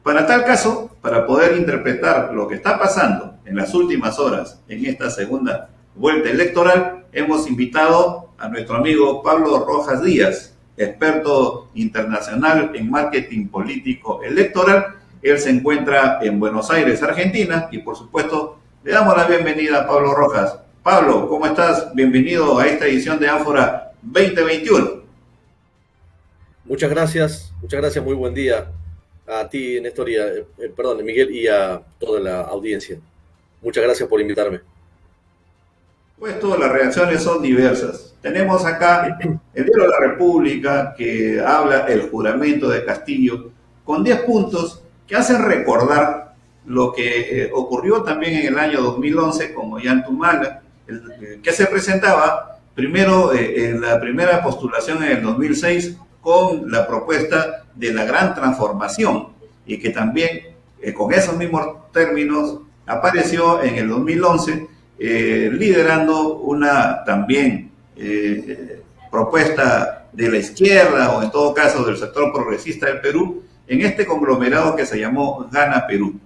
Para tal caso, para poder interpretar lo que está pasando en las últimas horas en esta segunda vuelta electoral, hemos invitado a nuestro amigo Pablo Rojas Díaz, experto internacional en marketing político electoral. Él se encuentra en Buenos Aires, Argentina, y por supuesto le damos la bienvenida a Pablo Rojas. Pablo, ¿cómo estás? Bienvenido a esta edición de Ánfora 2021. Muchas gracias, muy buen día a ti, Néstor, perdón, Miguel, y a toda la audiencia. Muchas gracias por invitarme. Pues todas las reacciones son diversas. Tenemos acá el diario de la República que habla el juramento de Castillo con 10 puntos que hacen recordar lo que ocurrió también en el año 2011 con Ollanta, que se presentaba primero en la primera postulación en el 2006 con la propuesta de la gran transformación y que también con esos mismos términos apareció en el 2011 liderando una también propuesta de la izquierda o en todo caso del sector progresista del Perú en este conglomerado que se llamó Gana Perú.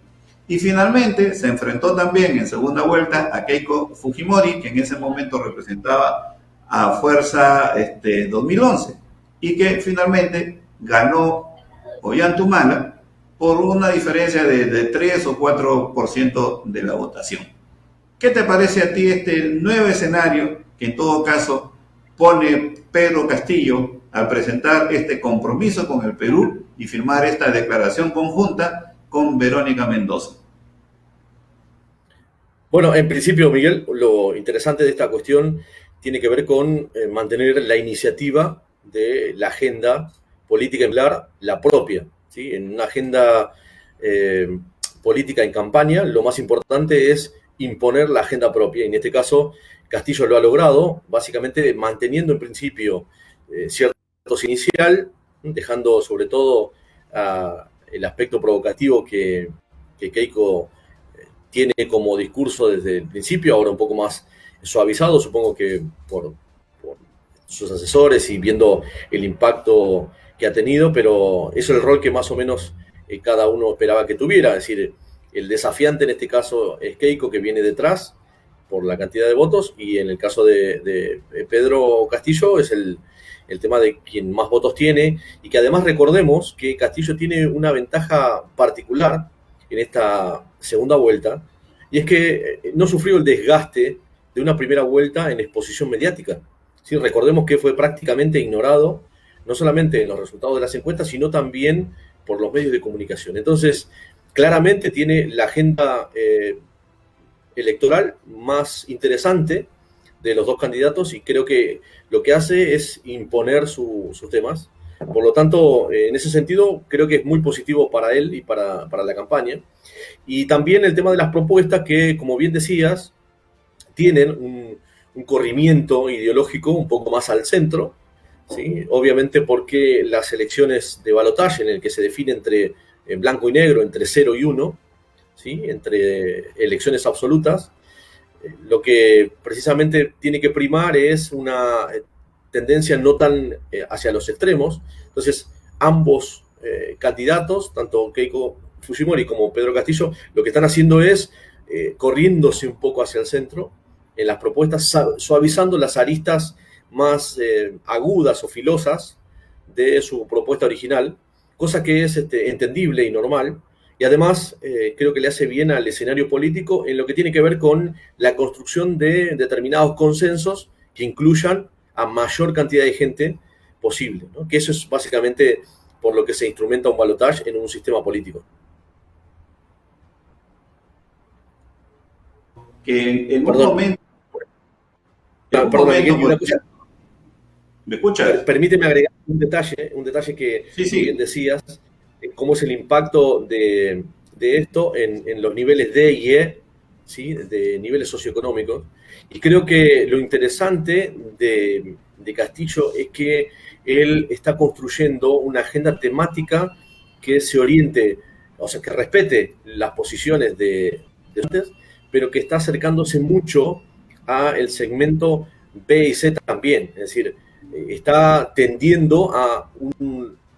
Y finalmente se enfrentó también en segunda vuelta a Keiko Fujimori, que en ese momento representaba a Fuerza 2011 y que finalmente ganó Ollanta por una diferencia de 3 o 4% de la votación. ¿Qué te parece a ti este nuevo escenario que en todo caso pone Pedro Castillo al presentar este compromiso con el Perú y firmar esta declaración conjunta con Verónica Mendoza? Bueno, en principio, Miguel, lo interesante de esta cuestión tiene que ver con mantener la iniciativa de la agenda política ejemplar, la propia, ¿sí? En una agenda política en campaña, lo más importante es imponer la agenda propia. Y en este caso, Castillo lo ha logrado, básicamente manteniendo en principio cierto inicial, dejando sobre todo el aspecto provocativo que Keiko tiene como discurso desde el principio, ahora un poco más suavizado, supongo que por sus asesores y viendo el impacto que ha tenido, pero eso es el rol que más o menos cada uno esperaba que tuviera, es decir, el desafiante en este caso es Keiko, que viene detrás por la cantidad de votos, y en el caso de Pedro Castillo es el tema de quien más votos tiene, y que además recordemos que Castillo tiene una ventaja particular en esta segunda vuelta, y es que no sufrió el desgaste de una primera vuelta en exposición mediática. ¿Sí? Recordemos que fue prácticamente ignorado, no solamente en los resultados de las encuestas, sino también por los medios de comunicación. Entonces, claramente tiene la agenda electoral más interesante de los dos candidatos y creo que lo que hace es imponer sus temas. Por lo tanto, en ese sentido, creo que es muy positivo para él y para la campaña. Y también el tema de las propuestas que, como bien decías, tienen un corrimiento ideológico un poco más al centro, ¿sí? Obviamente porque las elecciones de balotaje en el que se define entre blanco y negro, entre 0 y 1, ¿sí? Entre elecciones absolutas, lo que precisamente tiene que primar es una tendencia no tan hacia los extremos. Entonces, ambos candidatos, tanto Keiko Fujimori como Pedro Castillo, lo que están haciendo es corriéndose un poco hacia el centro en las propuestas, suavizando las aristas más agudas o filosas de su propuesta original, cosa que es entendible y normal, y además creo que le hace bien al escenario político en lo que tiene que ver con la construcción de determinados consensos que incluyan a mayor cantidad de gente posible, ¿no? Que eso es básicamente por lo que se instrumenta un balotaje en un sistema político. Que en un momento... Miguel, ¿me escuchas? Permíteme agregar un detalle que Sí. bien decías, cómo es el impacto de esto en los niveles D y E, ¿sí? De niveles socioeconómicos. Y creo que lo interesante de Castillo es que él está construyendo una agenda temática que se oriente, o sea, que respete las posiciones de antes, pero que está acercándose mucho a el segmento B y C también. Es decir, está tendiendo a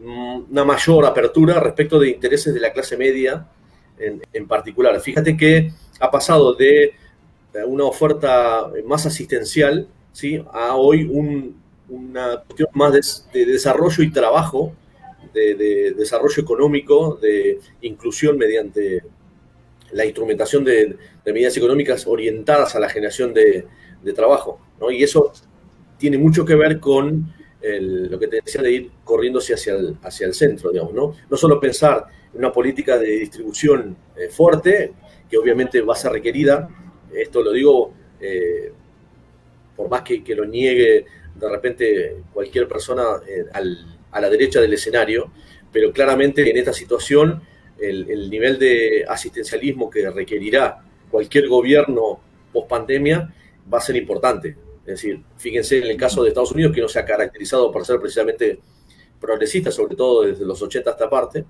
una mayor apertura respecto de intereses de la clase media en particular. Fíjate que ha pasado de una oferta más asistencial, ¿sí?, a hoy una cuestión más de desarrollo y trabajo, de desarrollo económico, de inclusión mediante la instrumentación de medidas económicas orientadas a la generación de trabajo, ¿no? Y eso tiene mucho que ver con lo que te decía de ir corriéndose hacia el centro, digamos, ¿no? No solo pensar en una política de distribución fuerte, que obviamente va a ser requerida, esto lo digo por más que lo niegue de repente cualquier persona a la derecha del escenario, pero claramente en esta situación el nivel de asistencialismo que requerirá cualquier gobierno post pandemia va a ser importante. Es decir, fíjense en el caso de Estados Unidos, que no se ha caracterizado por ser precisamente progresista, sobre todo desde los 80 hasta parte.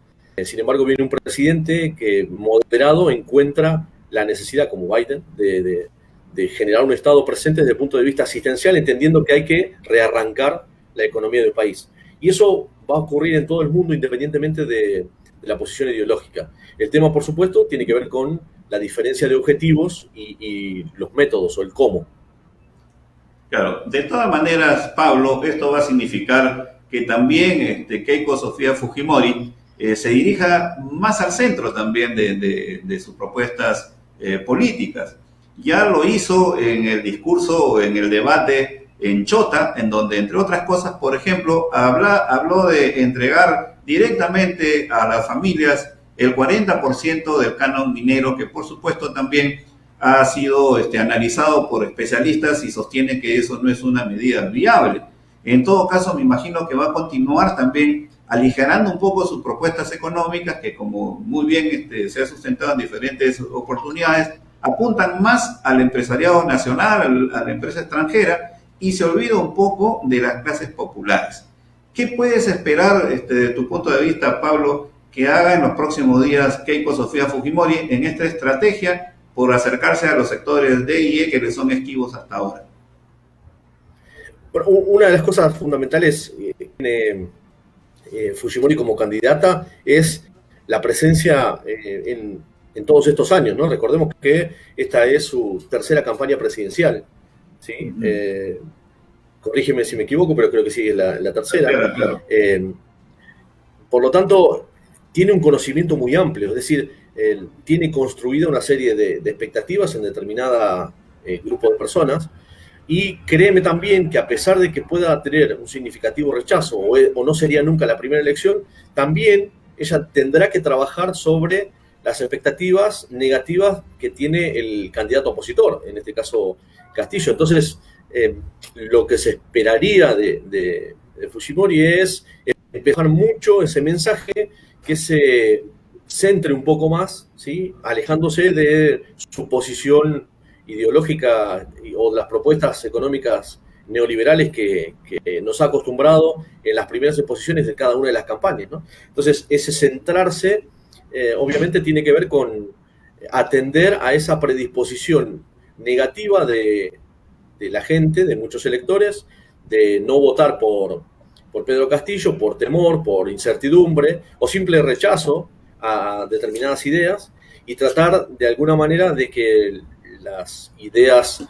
Sin embargo, viene un presidente que moderado encuentra la necesidad, como Biden, de generar un Estado presente desde el punto de vista asistencial, entendiendo que hay que rearrancar la economía del país. Y eso va a ocurrir en todo el mundo, independientemente de la posición ideológica. El tema, por supuesto, tiene que ver con la diferencia de objetivos y los métodos o el cómo. Claro, de todas maneras, Pablo, esto va a significar que también Keiko Sofía Fujimori se dirija más al centro también de sus propuestas políticas. Ya lo hizo en el discurso o en el debate en Chota, en donde, entre otras cosas, por ejemplo, habló de entregar directamente a las familias el 40% del canon minero, que por supuesto también ha sido analizado por especialistas y sostienen que eso no es una medida viable. En todo caso, me imagino que va a continuar también aligerando un poco sus propuestas económicas, que como muy bien se ha sustentado en diferentes oportunidades, apuntan más al empresariado nacional, a la empresa extranjera, y se olvida un poco de las clases populares. ¿Qué puedes esperar desde tu punto de vista, Pablo, que haga en los próximos días Keiko Sofía Fujimori en esta estrategia por acercarse a los sectores D y E que le son esquivos hasta ahora? Bueno, una de las cosas fundamentales que tiene Fujimori como candidata es la presencia en todos estos años, ¿no? Recordemos que esta es su tercera campaña presidencial, ¿sí? Corrígeme si me equivoco, pero creo que sí es la tercera. Claro. Por lo tanto, tiene un conocimiento muy amplio, es decir, tiene construida una serie de expectativas en determinada grupo de personas, y créeme también que a pesar de que pueda tener un significativo rechazo o no sería nunca la primera elección, también ella tendrá que trabajar sobre las expectativas negativas que tiene el candidato opositor, en este caso Castillo. Entonces, lo que se esperaría de Fujimori es empujar mucho ese mensaje, que se centre un poco más, ¿sí?, alejándose de su posición ideológica o las propuestas económicas neoliberales que nos ha acostumbrado en las primeras exposiciones de cada una de las campañas, ¿no? Entonces, ese centrarse obviamente tiene que ver con atender a esa predisposición negativa de la gente, de muchos electores, de no votar por Pedro Castillo, por temor, por incertidumbre o simple rechazo a determinadas ideas, y tratar de alguna manera de que las ideas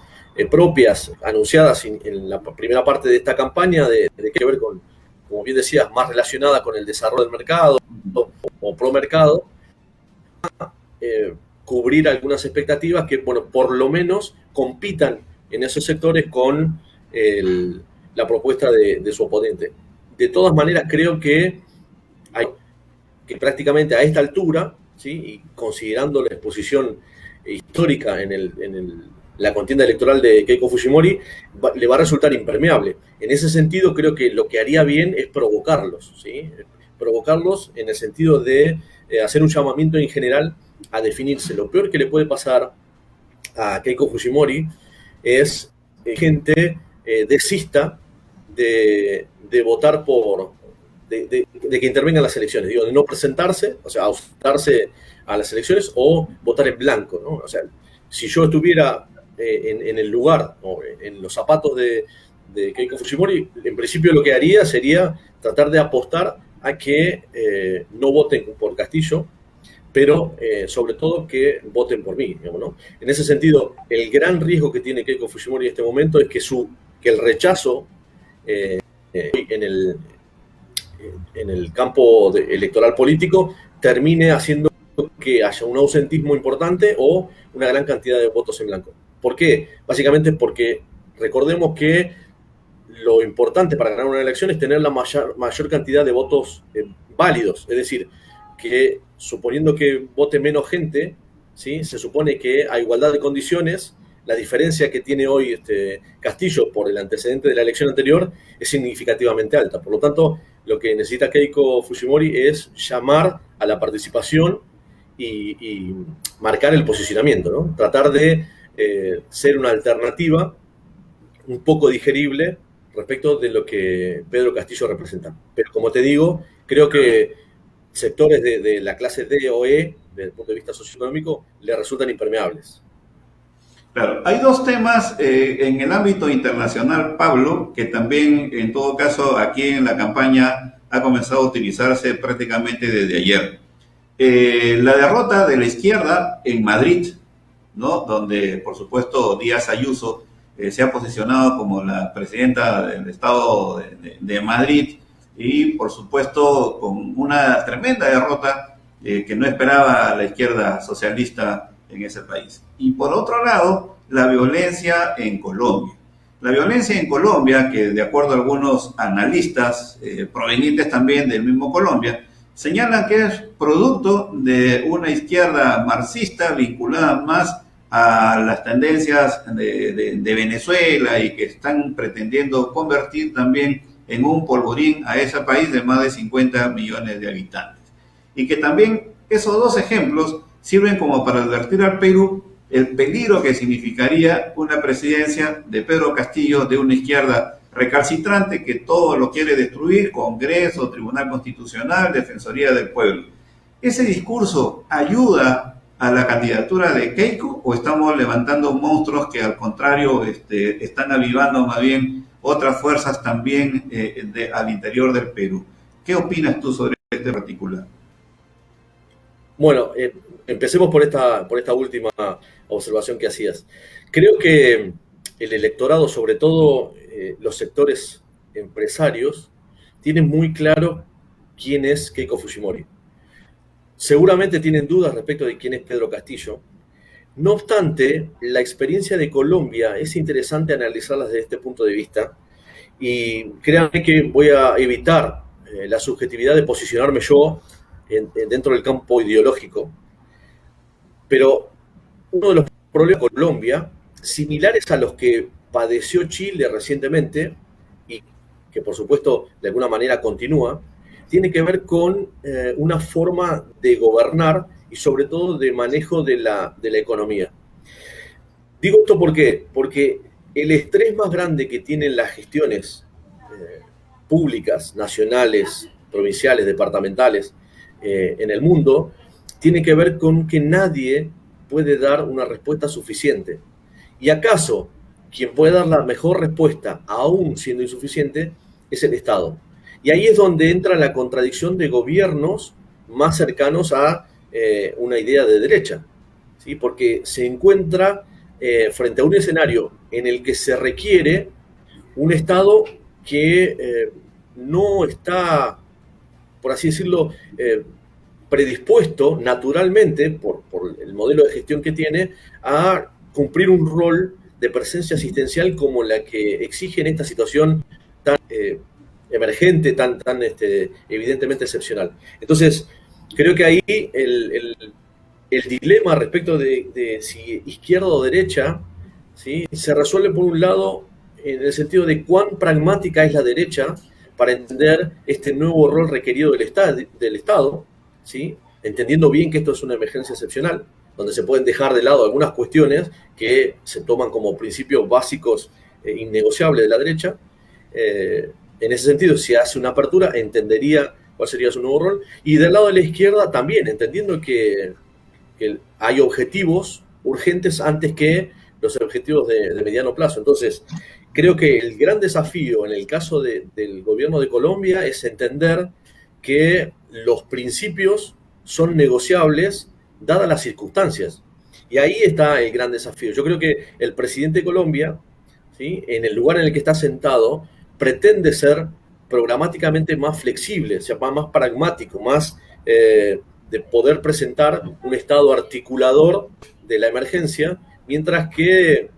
propias anunciadas en la primera parte de esta campaña, de que ver con, como bien decías, más relacionada con el desarrollo del mercado o pro mercado, cubrir algunas expectativas que, bueno, por lo menos compitan en esos sectores con la propuesta de su oponente. De todas maneras, creo que prácticamente a esta altura, ¿sí?, y considerando la exposición histórica en la contienda electoral de Keiko Fujimori, le va a resultar impermeable. En ese sentido, creo que lo que haría bien es provocarlos, ¿sí? Provocarlos en el sentido de hacer un llamamiento en general a definirse. Lo peor que le puede pasar a Keiko Fujimori es que gente desista de votar de que intervengan las elecciones, digo, de no presentarse, o sea, ausentarse a las elecciones o votar en blanco, ¿no? O sea, si yo estuviera en el lugar o en los zapatos de Keiko Fujimori, en principio lo que haría sería tratar de apostar a que no voten por Castillo, pero sobre todo que voten por mí, digamos, ¿no? En ese sentido, el gran riesgo que tiene Keiko Fujimori en este momento es que el rechazo en el campo electoral político termine haciendo que haya un ausentismo importante o una gran cantidad de votos en blanco. ¿Por qué? Básicamente porque recordemos que lo importante para ganar una elección es tener la mayor cantidad de votos válidos, es decir, que suponiendo que vote menos gente, ¿sí? Se supone que a igualdad de condiciones, la diferencia que tiene hoy Castillo por el antecedente de la elección anterior es significativamente alta. Por lo tanto, lo que necesita Keiko Fujimori es llamar a la participación y marcar el posicionamiento, ¿no? Tratar de ser una alternativa un poco digerible respecto de lo que Pedro Castillo representa. Pero como te digo, creo que sectores de la clase D o E, desde el punto de vista socioeconómico, le resultan impermeables. Claro, hay dos temas en el ámbito internacional, Pablo, que también en todo caso aquí en la campaña ha comenzado a utilizarse prácticamente desde ayer. La derrota de la izquierda en Madrid, ¿no? Donde por supuesto Díaz Ayuso se ha posicionado como la presidenta del Estado de Madrid y por supuesto con una tremenda derrota que no esperaba la izquierda socialista en ese país. Y por otro lado, la violencia en Colombia. La violencia en Colombia, que de acuerdo a algunos analistas provenientes también del mismo Colombia, señalan que es producto de una izquierda marxista vinculada más a las tendencias de Venezuela y que están pretendiendo convertir también en un polvorín a ese país de más de 50 millones de habitantes. Y que también esos dos ejemplos sirven como para advertir al Perú el peligro que significaría una presidencia de Pedro Castillo de una izquierda recalcitrante que todo lo quiere destruir, Congreso, Tribunal Constitucional, Defensoría del Pueblo. ¿Ese discurso ayuda a la candidatura de Keiko o estamos levantando monstruos que al contrario están avivando más bien otras fuerzas también al interior del Perú? ¿Qué opinas tú sobre este particular? Bueno, empecemos por esta última observación que hacías. Creo que el electorado, sobre todo los sectores empresarios, tienen muy claro quién es Keiko Fujimori. Seguramente tienen dudas respecto de quién es Pedro Castillo. No obstante, la experiencia de Colombia es interesante analizarla desde este punto de vista y créanme que voy a evitar la subjetividad de posicionarme yo dentro del campo ideológico. Pero uno de los problemas de Colombia, similares a los que padeció Chile recientemente y que por supuesto de alguna manera continúa, tiene que ver con una forma de gobernar y sobre todo de manejo de la economía. Digo esto ¿por qué? Porque el estrés más grande que tienen las gestiones públicas, nacionales, provinciales, departamentales en el mundo, tiene que ver con que nadie puede dar una respuesta suficiente. Y acaso quien puede dar la mejor respuesta, aún siendo insuficiente, es el Estado. Y ahí es donde entra la contradicción de gobiernos más cercanos a una idea de derecha, ¿sí? Porque se encuentra frente a un escenario en el que se requiere un Estado que no está, por así decirlo, predispuesto naturalmente, por el modelo de gestión que tiene, a cumplir un rol de presencia asistencial como la que exige en esta situación tan emergente, tan evidentemente excepcional. Entonces, creo que ahí el dilema respecto de si izquierda o derecha, ¿sí?, se resuelve por un lado en el sentido de cuán pragmática es la derecha para entender este nuevo rol requerido del Estado, ¿sí?, entendiendo bien que esto es una emergencia excepcional, donde se pueden dejar de lado algunas cuestiones que se toman como principios básicos innegociables de la derecha. En ese sentido, si hace una apertura, entendería cuál sería su nuevo rol. Y del lado de la izquierda también, entendiendo que hay objetivos urgentes antes que los objetivos de mediano plazo. Entonces, creo que el gran desafío en el caso del gobierno de Colombia es entender que los principios son negociables dadas las circunstancias. Y ahí está el gran desafío. Yo creo que el presidente de Colombia, ¿sí?, en el lugar en el que está sentado, pretende ser programáticamente más flexible, o sea, más pragmático, más de poder presentar un estado articulador de la emergencia, mientras que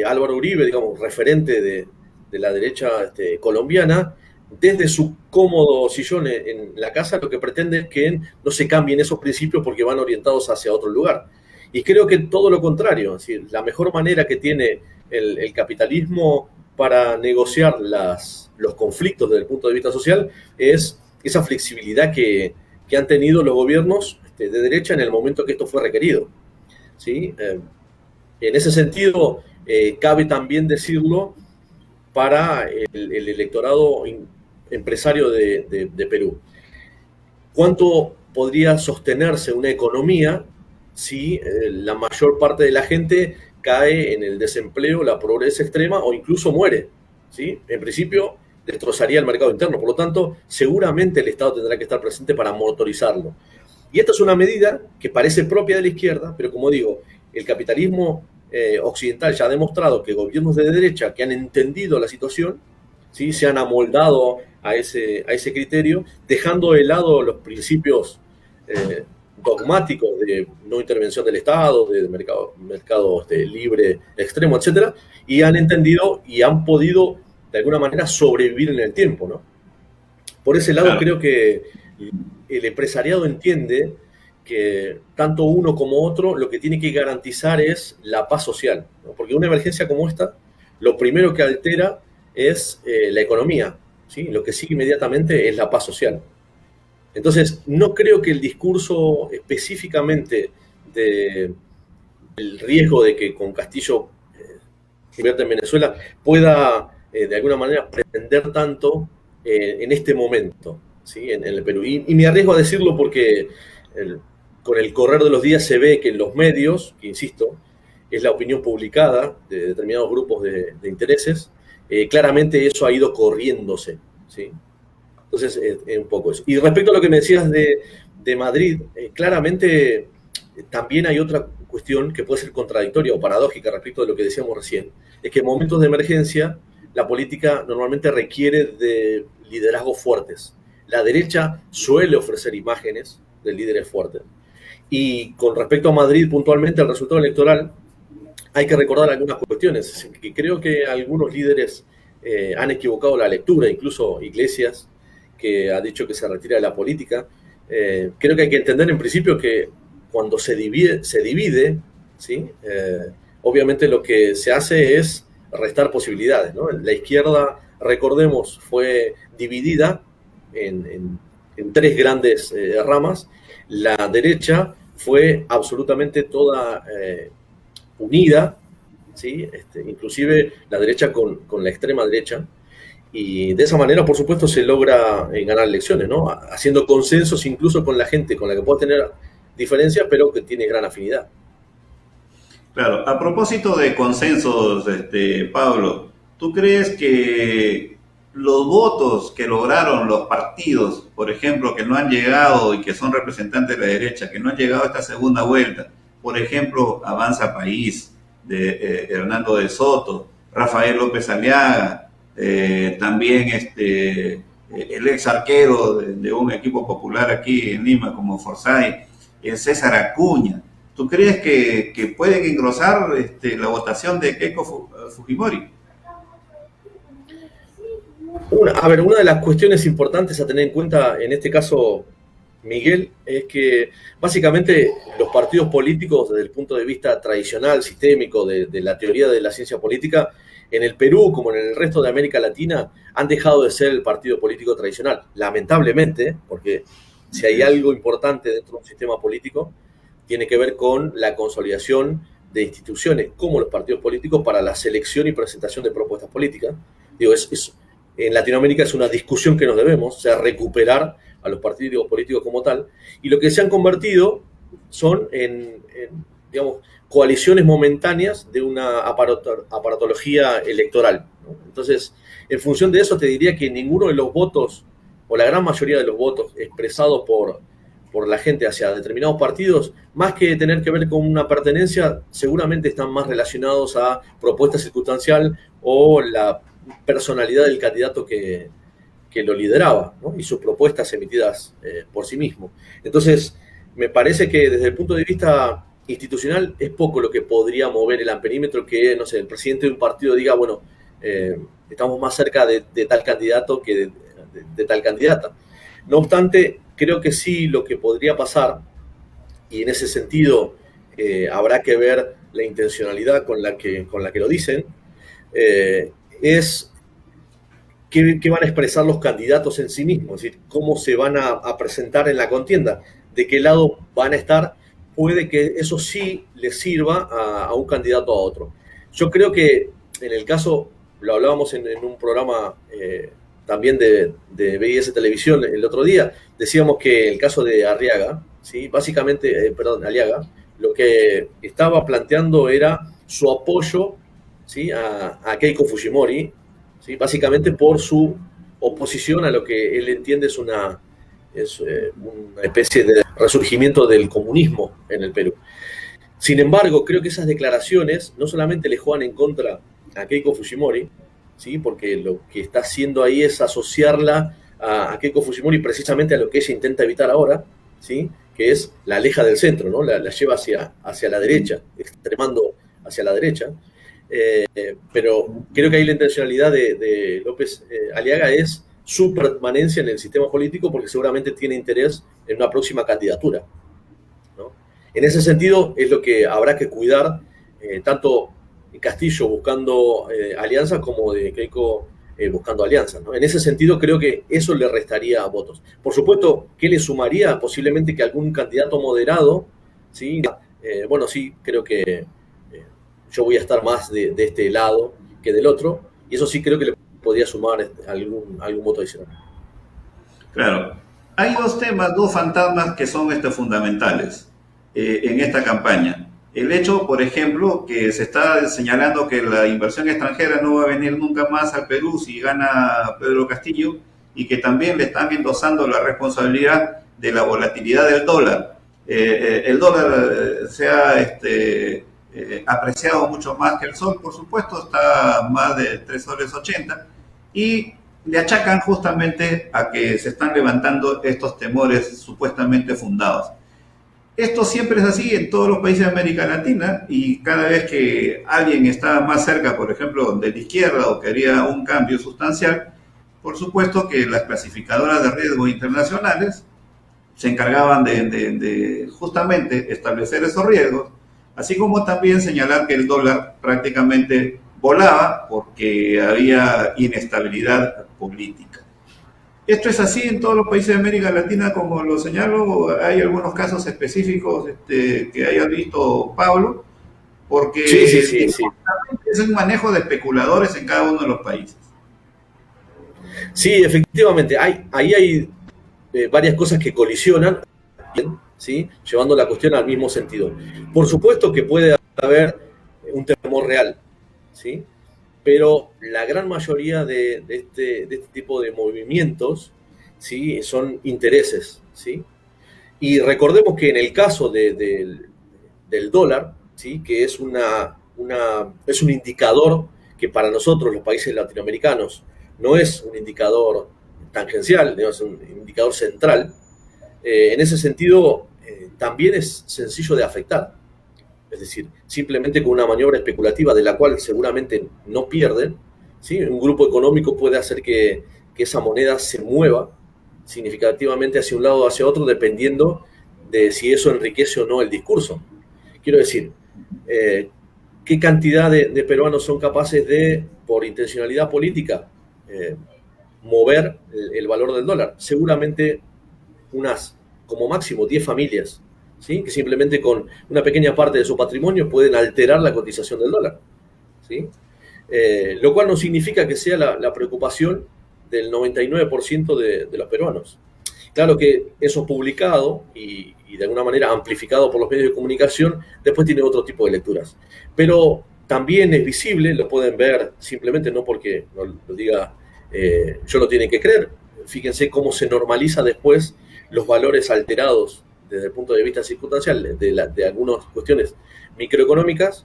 Álvaro Uribe, digamos, referente de la derecha colombiana, desde su cómodo sillón en la casa, lo que pretende es que no se cambien esos principios porque van orientados hacia otro lugar. Y creo que todo lo contrario, es decir, la mejor manera que tiene el capitalismo para negociar los conflictos desde el punto de vista social es esa flexibilidad que han tenido los gobiernos de derecha en el momento que esto fue requerido, ¿sí? En ese sentido, cabe también decirlo para el electorado empresario de Perú. ¿Cuánto podría sostenerse una economía si la mayor parte de la gente cae en el desempleo, la pobreza extrema o incluso muere? ¿Sí? En principio, destrozaría el mercado interno. Por lo tanto, seguramente el Estado tendrá que estar presente para motorizarlo. Y esta es una medida que parece propia de la izquierda, pero como digo, el capitalismo occidental ya ha demostrado que gobiernos de derecha que han entendido la situación, ¿sí?, se han amoldado a ese criterio, dejando de lado los principios dogmáticos de no intervención del Estado, de mercado libre, extremo, etcétera, y han entendido y han podido de alguna manera sobrevivir en el tiempo, ¿no? Por ese lado, claro, creo que el empresariado entiende que tanto uno como otro lo que tiene que garantizar es la paz social, ¿no? Porque una emergencia como esta, lo primero que altera es la economía, ¿sí? Lo que sigue inmediatamente es la paz social. Entonces, no creo que el discurso específicamente del riesgo de que con Castillo invierta en Venezuela pueda de alguna manera pretender tanto en este momento, ¿sí?, en el Perú. Y me arriesgo a decirlo porque con el correr de los días se ve que en los medios, que insisto, es la opinión publicada de determinados grupos de intereses, claramente eso ha ido corriéndose, ¿sí? Entonces, un poco eso. Y respecto a lo que me decías de Madrid, claramente también hay otra cuestión que puede ser contradictoria o paradójica respecto de lo que decíamos recién. Es que en momentos de emergencia la política normalmente requiere de liderazgos fuertes. La derecha suele ofrecer imágenes de líderes fuertes. Y con respecto a Madrid, puntualmente, el resultado electoral, hay que recordar algunas cuestiones. Que creo que algunos líderes han equivocado la lectura, incluso Iglesias, que ha dicho que se retira de la política. Creo que hay que entender en principio que cuando se divide, ¿sí?, obviamente lo que se hace es restar posibilidades, ¿no? La izquierda, recordemos, fue dividida en tres grandes ramas. La derecha fue absolutamente toda unida, ¿sí? Inclusive la derecha con la extrema derecha. Y de esa manera, por supuesto, se logra ganar elecciones, ¿no? Haciendo consensos incluso con la gente con la que puede tener diferencias, pero que tiene gran afinidad. Claro, a propósito de consensos, Pablo, ¿tú crees que los votos que lograron los partidos, por ejemplo, que no han llegado y que son representantes de la derecha, que no han llegado a esta segunda vuelta, por ejemplo, Avanza País, de Hernando de Soto, Rafael López Aliaga, también el ex arquero de un equipo popular aquí en Lima como Forsyth, César Acuña, ¿tú crees que pueden engrosar la votación de Keiko Fujimori? Una de las cuestiones importantes a tener en cuenta en este caso, Miguel, es que básicamente los partidos políticos desde el punto de vista tradicional, sistémico, de la teoría de la ciencia política, en el Perú como en el resto de América Latina han dejado de ser el partido político tradicional, lamentablemente, porque si hay algo importante dentro de un sistema político, tiene que ver con la consolidación de instituciones como los partidos políticos para la selección y presentación de propuestas políticas. Digo, en Latinoamérica es una discusión que nos debemos, o sea, recuperar a los partidos políticos como tal, y lo que se han convertido son en digamos, coaliciones momentáneas de una aparatología electoral, ¿no? Entonces, en función de eso te diría que ninguno de los votos o la gran mayoría de los votos expresados por la gente hacia determinados partidos, más que tener que ver con una pertenencia, seguramente están más relacionados a propuesta circunstancial o la personalidad del candidato que lo lideraba, ¿no? Y sus propuestas emitidas por sí mismo. Entonces, me parece que desde el punto de vista institucional es poco lo que podría mover el amperímetro que, no sé, el presidente de un partido diga, bueno, estamos más cerca de tal candidato que de tal candidata. No obstante, creo que sí lo que podría pasar, y en ese sentido habrá que ver la intencionalidad con la que lo dicen, es qué van a expresar los candidatos en sí mismos, es decir, cómo se van a presentar en la contienda, de qué lado van a estar. Puede que eso sí le sirva a un candidato a otro. Yo creo que en el caso, lo hablábamos en un programa también de BIS Televisión el otro día, decíamos que el caso de Arriaga, ¿sí? Básicamente, Aliaga, lo que estaba planteando era su apoyo, ¿sí? a Keiko Fujimori, ¿sí? Básicamente por su oposición a lo que él entiende es una especie de resurgimiento del comunismo en el Perú. Sin embargo, creo que esas declaraciones no solamente le juegan en contra a Keiko Fujimori, ¿sí? Porque lo que está haciendo ahí es asociarla a Keiko Fujimori precisamente a lo que ella intenta evitar ahora, ¿sí? Que es la aleja del centro, ¿no? La lleva hacia la derecha, extremando hacia la derecha. Pero creo que ahí la intencionalidad de López Aliaga es su permanencia en el sistema político porque seguramente tiene interés en una próxima candidatura, ¿no? En ese sentido es lo que habrá que cuidar, tanto Castillo buscando alianza como de Keiko buscando alianza, ¿no? En ese sentido creo que eso le restaría votos. Por supuesto, ¿qué le sumaría? Posiblemente que algún candidato moderado, ¿sí? Bueno, sí, creo que yo voy a estar más de este lado que del otro, y eso sí creo que le podría sumar algún voto adicional. Claro. Hay dos temas, dos fantasmas que son fundamentales en esta campaña. El hecho, por ejemplo, que se está señalando que la inversión extranjera no va a venir nunca más al Perú si gana Pedro Castillo, y que también le están endosando la responsabilidad de la volatilidad del dólar. El dólar se ha apreciado mucho más que el sol, por supuesto, está más de 3 soles 80, y le achacan justamente a que se están levantando estos temores supuestamente fundados. Esto siempre es así en todos los países de América Latina, y cada vez que alguien está más cerca, por ejemplo, de la izquierda o quería un cambio sustancial, por supuesto que las clasificadoras de riesgo internacionales se encargaban de justamente establecer esos riesgos, así como también señalar que el dólar prácticamente volaba porque había inestabilidad política. Esto es así en todos los países de América Latina, como lo señalo. Hay algunos casos específicos que haya visto Pablo, porque sí. es un manejo de especuladores en cada uno de los países. Sí, efectivamente, ahí hay varias cosas que colisionan, ¿sí? Llevando la cuestión al mismo sentido. Por supuesto que puede haber un temor real, ¿sí? Pero la gran mayoría de este tipo de movimientos, ¿sí? Son intereses, ¿sí? Y recordemos que en el caso del dólar, ¿sí? Que es es un indicador que para nosotros, los países latinoamericanos, no es un indicador tangencial, es un indicador central. En ese sentido, también es sencillo de afectar. Es decir, simplemente con una maniobra especulativa de la cual seguramente no pierden, ¿sí? Un grupo económico puede hacer que esa moneda se mueva significativamente hacia un lado o hacia otro, dependiendo de si eso enriquece o no el discurso. Quiero decir, ¿qué cantidad de peruanos son capaces de, por intencionalidad política, mover el valor del dólar? Seguramente unas, como máximo, 10 familias, ¿sí? Que simplemente con una pequeña parte de su patrimonio pueden alterar la cotización del dólar, ¿sí? Lo cual no significa que sea la preocupación del 99% de los peruanos. Claro que eso publicado y de alguna manera amplificado por los medios de comunicación, después tiene otro tipo de lecturas. Pero también es visible, lo pueden ver simplemente no porque lo diga yo, lo tienen que creer. fíjense cómo se normaliza después los valores alterados desde el punto de vista circunstancial de algunas cuestiones microeconómicas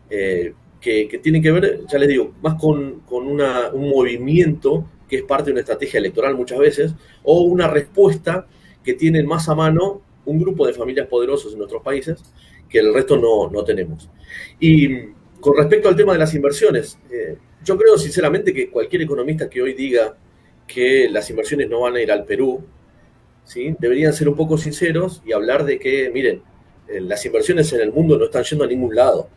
que tienen que ver, ya les digo, más con un movimiento que es parte de una estrategia electoral muchas veces, o una respuesta que tienen más a mano un grupo de familias poderosas en nuestros países que el resto no tenemos. Y con respecto al tema de las inversiones, yo creo sinceramente que cualquier economista que hoy diga que las inversiones no van a ir al Perú, ¿sí?, deberían ser un poco sinceros y hablar de que, miren, las inversiones en el mundo no están yendo a ningún lado.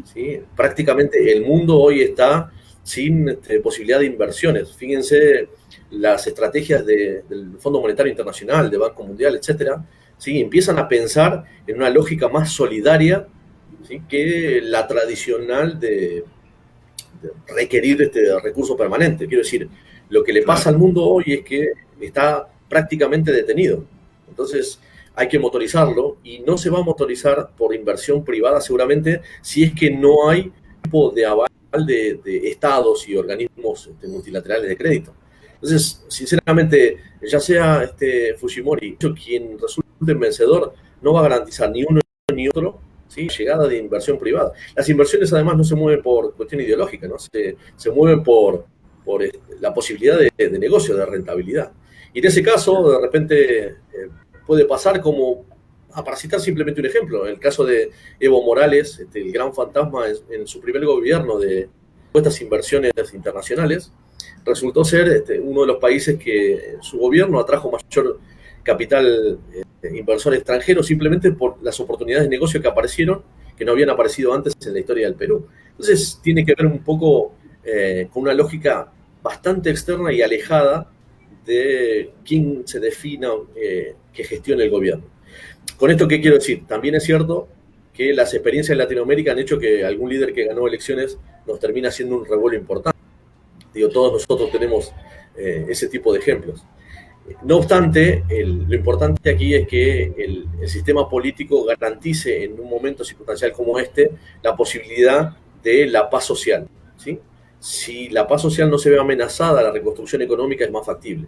¿Sí? Prácticamente el mundo hoy está sin posibilidad de inversiones. Fíjense las estrategias del Fondo Monetario Internacional, del Banco Mundial, etcétera, ¿sí? Empiezan a pensar en una lógica más solidaria, ¿sí?, que la tradicional de requerir recurso permanente. Quiero decir, lo que le pasa al mundo hoy es que está prácticamente detenido. Entonces, hay que motorizarlo y no se va a motorizar por inversión privada seguramente si es que no hay tipo de aval de estados y organismos multilaterales de crédito. Entonces, sinceramente, ya sea Fujimori quien resulte vencedor, no va a garantizar ni uno ni otro, ¿sí?, llegada de inversión privada. Las inversiones además no se mueven por cuestión ideológica, ¿no? Se mueven por la posibilidad de negocio, de rentabilidad. Y en ese caso, de repente, puede pasar como, para citar simplemente un ejemplo, en el caso de Evo Morales, el gran fantasma en su primer gobierno de estas inversiones internacionales, resultó ser uno de los países que su gobierno atrajo mayor capital inversor extranjero simplemente por las oportunidades de negocio que aparecieron, que no habían aparecido antes en la historia del Perú. Entonces tiene que ver un poco con una lógica bastante externa y alejada de quién se defina que gestione el gobierno. Con esto, ¿qué quiero decir? También es cierto que las experiencias en Latinoamérica han hecho que algún líder que ganó elecciones nos termina haciendo un revuelo importante. Digo, todos nosotros tenemos ese tipo de ejemplos. No obstante, lo importante aquí es que el sistema político garantice en un momento circunstancial como este la posibilidad de la paz social, ¿sí? Si la paz social no se ve amenazada, la reconstrucción económica es más factible.